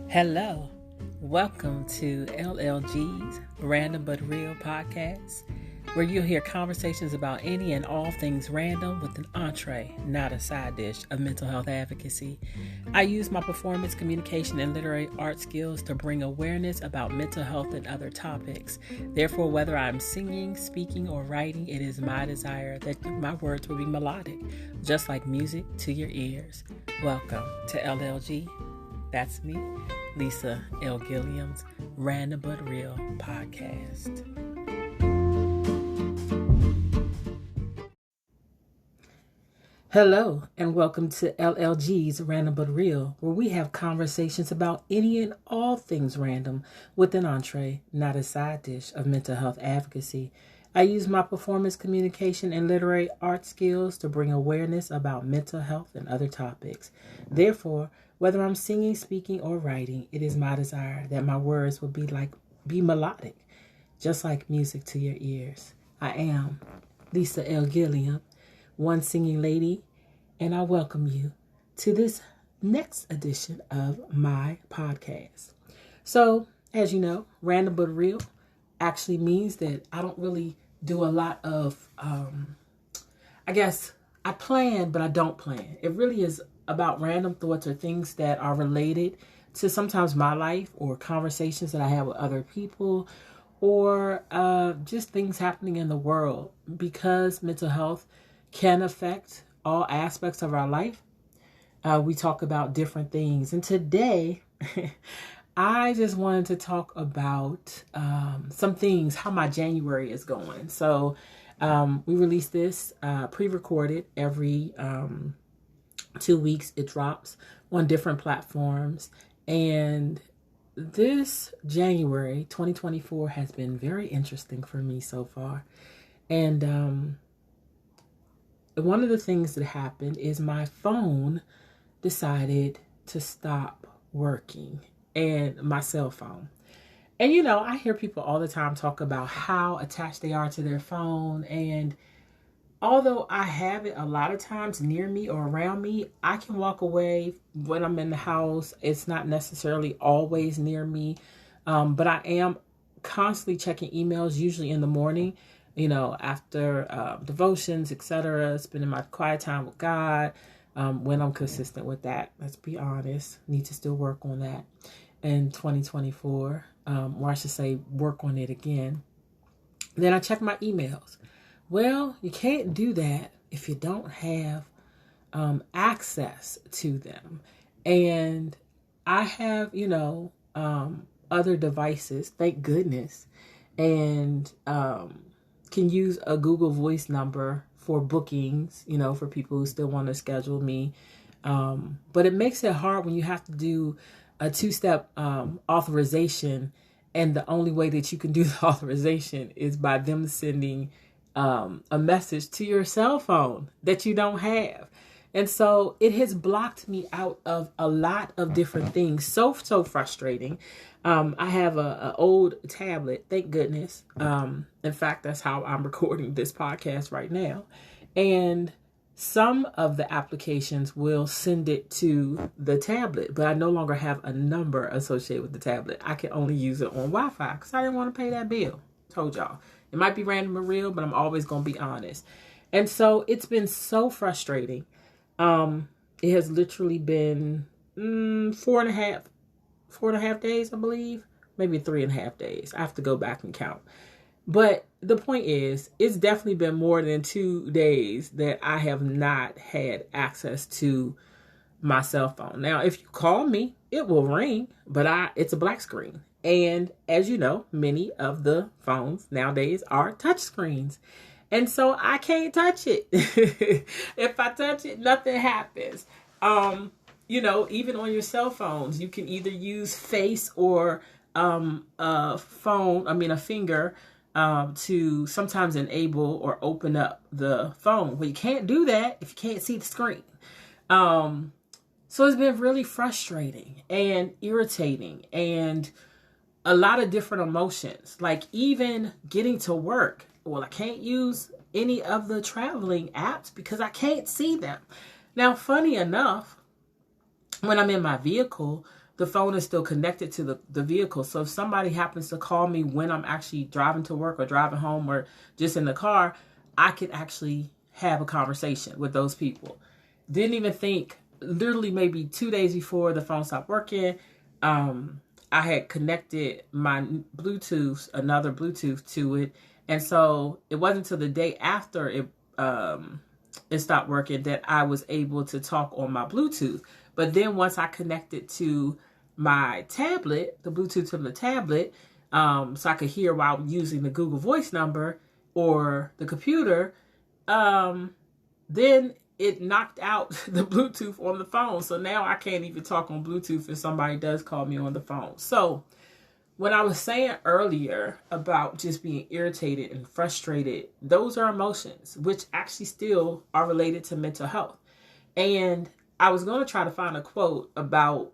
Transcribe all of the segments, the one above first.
Hello, welcome to LLG's Random But Real podcast, where you'll hear conversations about any and all things random with an entree, not a side dish, of mental health advocacy. I use my performance, communication, and literary art skills to bring awareness about mental health and other topics. Therefore, whether I'm singing, speaking, or writing, it is my desire that my words will be melodic, just like music to your ears. Welcome to LLG. That's me, Lisa L. Gilliam's Random But Real podcast. Hello, and welcome to LLG's Random But Real, where we have conversations about any and all things random with an entree, not a side dish, of mental health advocacy. I use my performance, communication, and literary art skills to bring awareness about mental health and other topics. Therefore, whether I'm singing, speaking, or writing, it is my desire that my words will be melodic, just like music to your ears. I am Lisa L. Gilliam, one singing lady, and I welcome you to this next edition of my podcast. So, as you know, Random But Real actually means that I don't really do a lot of, I plan, but I don't plan. It really is about random thoughts or things that are related to sometimes my life or conversations that I have with other people or just things happening in the world, because mental health can affect all aspects of our life. We talk about different things. And today, I just wanted to talk about some things, how my January is going. So we release this pre-recorded every 2 weeks. It drops on different platforms. And this January 2024 has been very interesting for me so far. And one of the things that happened is my phone decided to stop working, and my cell phone. And you know, I hear people all the time talk about how attached they are to their phone. And although I have it a lot of times near me or around me, I can walk away when I'm in the house. It's not necessarily always near me, but I am constantly checking emails, usually in the morning, you know, after devotions, etc., spending my quiet time with God, when I'm consistent with that. Let's be honest, need to still work on that in 2024, or I should say work on it again. Then I check my emails. Well, you can't do that if you don't have access to them. And I have, other devices, thank goodness, and can use a Google Voice number for bookings, for people who still want to schedule me. But it makes it hard when you have to do a two-step authorization, and the only way that you can do the authorization is by them sending a message to your cell phone that you don't have. And so it has blocked me out of a lot of different things. So frustrating. I have a old tablet, thank goodness. In fact, that's how I'm recording this podcast right now. And some of the applications will send it to the tablet, but I no longer have a number associated with the tablet. I can only use it on Wi-Fi because I didn't want to pay that bill. Told y'all. It might be random or real, but I'm always going to be honest. And so it's been so frustrating. It has literally been 4.5 days, I believe. Maybe 3.5 days. I have to go back and count. But the point is, it's definitely been more than 2 days that I have not had access to my cell phone. Now, if you call me, it will ring, but it's a black screen. And as you know, many of the phones nowadays are touch screens. And so I can't touch it. If I touch it, nothing happens. Even on your cell phones, you can either use face or a finger to sometimes enable or open up the phone. But you can't do that if you can't see the screen. So it's been really frustrating and irritating and a lot of different emotions. Like even getting to work. Well, I can't use any of the traveling apps because I can't see them. Now, funny enough, when I'm in my vehicle, the phone is still connected to the vehicle. So if somebody happens to call me when I'm actually driving to work or driving home or just in the car, I could actually have a conversation with those people. Didn't even think, literally maybe 2 days before the phone stopped working, I had connected my Bluetooth, another Bluetooth to it. And so it wasn't until the day after it stopped working that I was able to talk on my Bluetooth. But then once I connected to my tablet, the Bluetooth to the tablet, so I could hear while using the Google Voice number or the computer, then it knocked out the Bluetooth on the phone. So now I can't even talk on Bluetooth if somebody does call me on the phone. So when I was saying earlier about just being irritated and frustrated, those are emotions, which actually still are related to mental health. And I was going to try to find a quote about,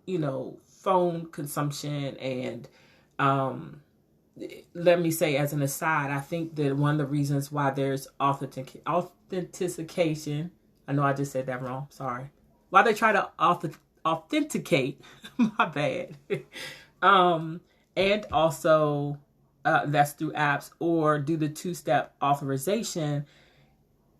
phone consumption. And let me say as an aside, I think that one of the reasons why there's authentication, I know I just said that wrong, sorry. Why they try to authenticate, my bad. And also that's through apps or do the two-step authorization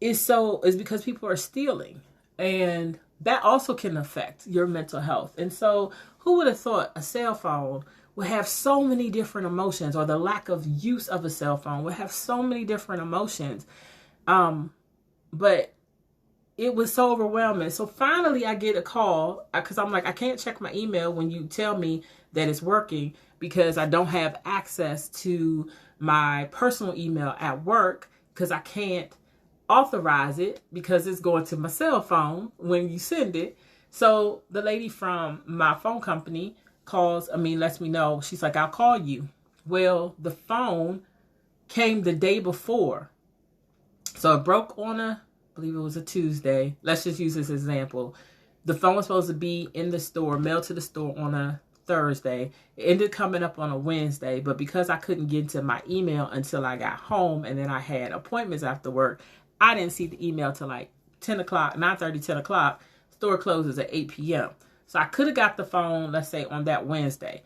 is because people are stealing. And that also can affect your mental health. And so who would have thought a cell phone would have so many different emotions, or the lack of use of a cell phone would have so many different emotions. But it was so overwhelming. So finally I get a call because I'm like, I can't check my email when you tell me that it's working because I don't have access to my personal email at work because I can't authorize it because it's going to my cell phone when you send it. So the lady from my phone company lets me know. She's like, I'll call you. Well, the phone came the day before. So it broke on I believe it was a Tuesday. Let's just use this example. The phone was supposed to be in the store, mailed to the store on a Thursday. It ended coming up on a Wednesday, but because I couldn't get into my email until I got home and then I had appointments after work, I didn't see the email till like 10 o'clock, 9:30, 10 o'clock. Store closes at 8 p.m. So I could have got the phone, let's say, on that Wednesday.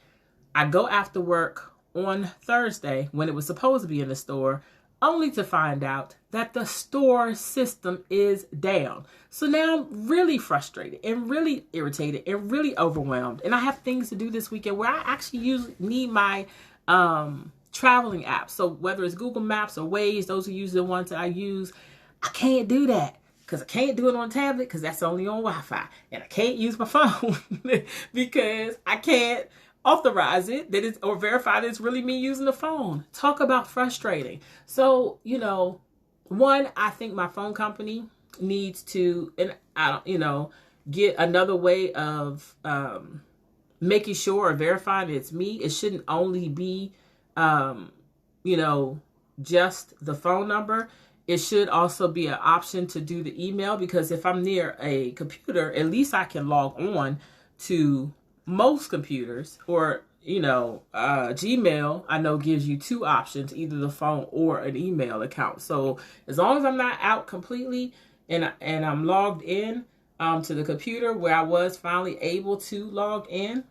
I go after work on Thursday when it was supposed to be in the store, only to find out that the store system is down. So now I'm really frustrated and really irritated and really overwhelmed. And I have things to do this weekend where I actually need my traveling apps. So whether it's Google Maps or Waze, those are usually the ones that I use. I can't do that because I can't do it on tablet because that's only on Wi-Fi. And I can't use my phone because I can't authorize it or verify that it's really me using the phone. Talk about frustrating. So, one, I think my phone company needs to, get another way of making sure or verifying it's me. It shouldn't only be, just the phone number. It should also be an option to do the email, because if I'm near a computer, at least I can log on to most computers. Or Gmail, I know, gives you two options, either the phone or an email account. So as long as I'm not out completely and I'm logged in to the computer where I was finally able to log in,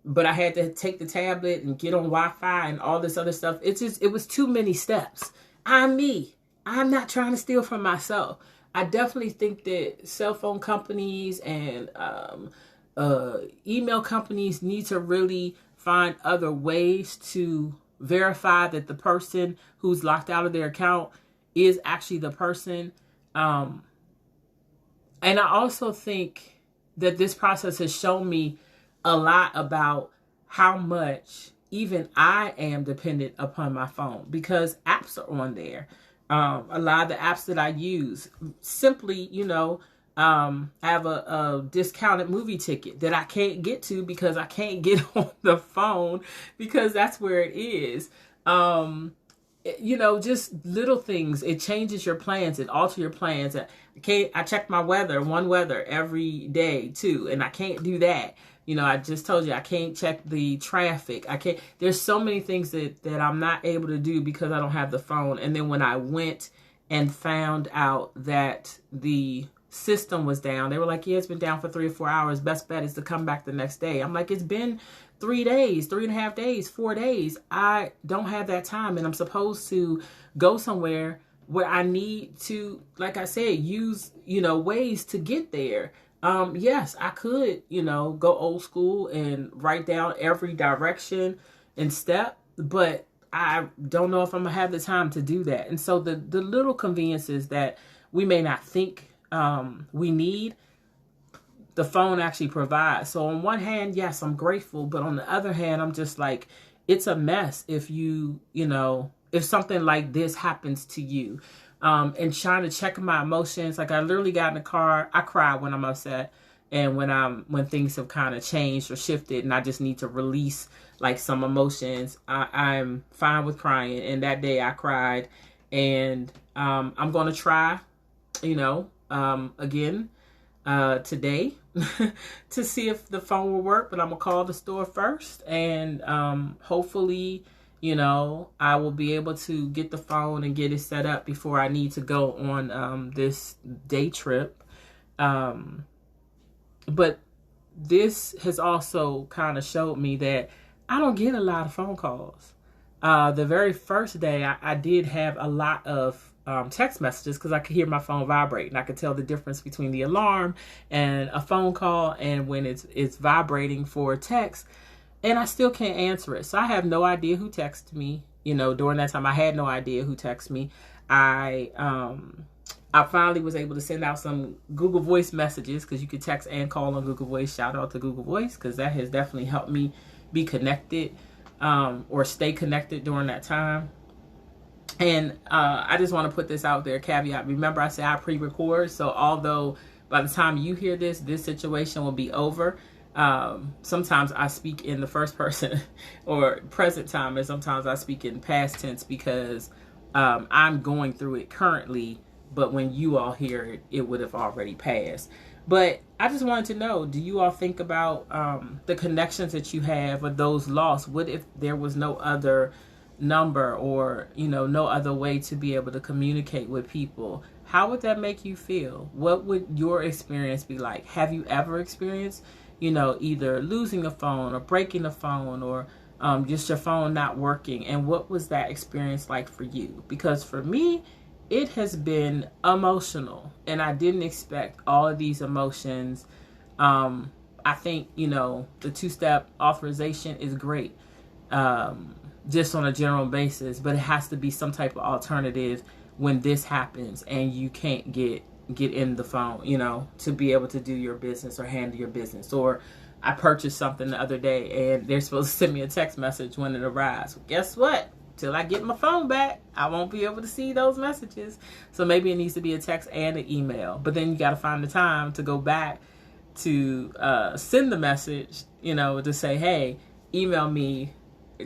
but I had to take the tablet and get on Wi-Fi and all this other stuff. It was too many steps. I'm not trying to steal from myself. I definitely think that cell phone companies and email companies need to really find other ways to verify that the person who's locked out of their account is actually the person. And I also think that this process has shown me a lot about how much even I am dependent upon my phone, because apps are on there. A lot of the apps that I use, simply, I have a discounted movie ticket that I can't get to because I can't get on the phone because that's where it is. Just little things. It changes your plans. It alters your plans. I check my weather every day too, and I can't do that. I just told you I can't check the traffic. There's so many things that I'm not able to do because I don't have the phone. And then when I went and found out that the system was down. They were like, yeah, it's been down for 3 or 4 hours. Best bet is to come back the next day. I'm like, it's been 3 days, 3.5 days, 4 days. I don't have that time, and I'm supposed to go somewhere where I need to, like I said, use, ways to get there. Yes, I could, go old school and write down every direction and step, but I don't know if I'm gonna have the time to do that. And so the little conveniences that we may not think we need, the phone actually provides. So on one hand, yes, I'm grateful, but on the other hand, I'm just like, it's a mess if if something like this happens to you. And trying to check my emotions. Like, I literally got in the car. I cry when I'm upset, and when things have kind of changed or shifted, and I just need to release like some emotions. I'm fine with crying, and that day I cried, and I'm gonna try, again today to see if the phone will work. But I'm gonna call the store first, and hopefully, I will be able to get the phone and get it set up before I need to go on this day trip. But this has also kind of showed me that I don't get a lot of phone calls. The very first day, I did have a lot of text messages because I could hear my phone vibrate, and I could tell the difference between the alarm and a phone call and when it's vibrating for a text. And I still can't answer it. So I have no idea who texted me. During that time, I had no idea who texted me. I finally was able to send out some Google Voice messages, because you could text and call on Google Voice. Shout out to Google Voice, because that has definitely helped me be connected or stay connected during that time. And I just want to put this out there, caveat. Remember, I said I pre-record. So although by the time you hear this situation will be over, sometimes I speak in the first person or present time, and sometimes I speak in past tense because I'm going through it currently, but when you all hear it, it would have already passed. But I just wanted to know, do you all think about the connections that you have or those lost? What if there was no other number or, no other way to be able to communicate with people? How would that make you feel? What would your experience be like? Have you ever experienced either losing a phone or breaking a phone or just your phone not working? And what was that experience like for you? Because for me, it has been emotional, and I didn't expect all of these emotions. I think, the 2-step authorization is great, just on a general basis, but it has to be some type of alternative when this happens and you can't get in the phone, to be able to do your business or handle your business. Or I purchased something the other day and they're supposed to send me a text message when it arrives. Well, guess what? Till I get my phone back, I won't be able to see those messages. So maybe it needs to be a text and an email. But then you got to find the time to go back to send the message, to say, hey, email me.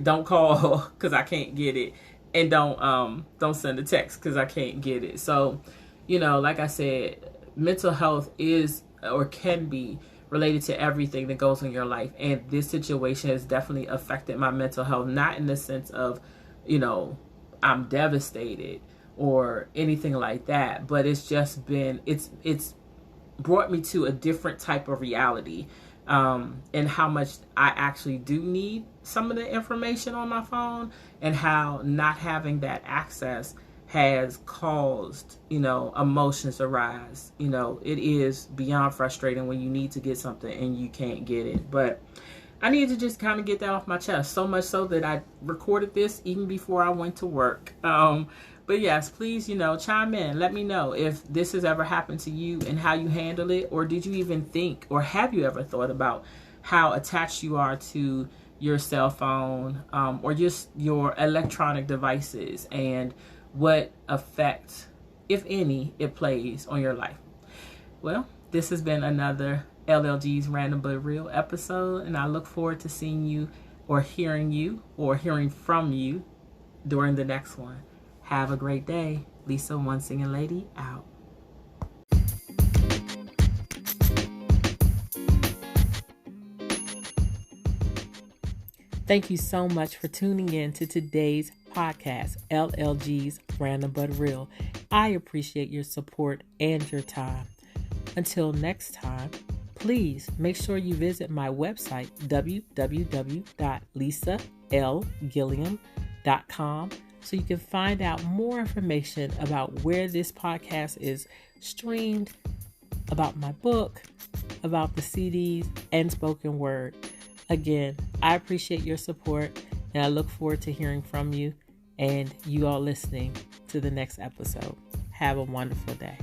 Don't call because I can't get it. And don't send a text because I can't get it. So, like I said, mental health is or can be related to everything that goes in your life. And this situation has definitely affected my mental health, not in the sense of, I'm devastated or anything like that, but it's just been, it's brought me to a different type of reality, and how much I actually do need some of the information on my phone, and how not having that access has caused, emotions to rise. It is beyond frustrating when you need to get something and you can't get it. But I needed to just kind of get that off my chest, so much so that I recorded this even before I went to work. But yes, please, chime in. Let me know if this has ever happened to you and how you handle it. Or did you even think, or have you ever thought about how attached you are to your cell phone, or just your electronic devices, and what effect, if any, it plays on your life? Well, this has been another LLG's Random But Real episode, and I look forward to seeing you or hearing from you during the next one. Have a great day. Lisa, One Singing Lady, out. Thank you so much for tuning in to today's podcast, LLG's Random But Real. I appreciate your support and your time. Until next time, please make sure you visit my website, www.lisalgilliam.com, so you can find out more information about where this podcast is streamed, about my book, about the CDs, and spoken word. Again, I appreciate your support, and I look forward to hearing from you and you all listening to the next episode. Have a wonderful day.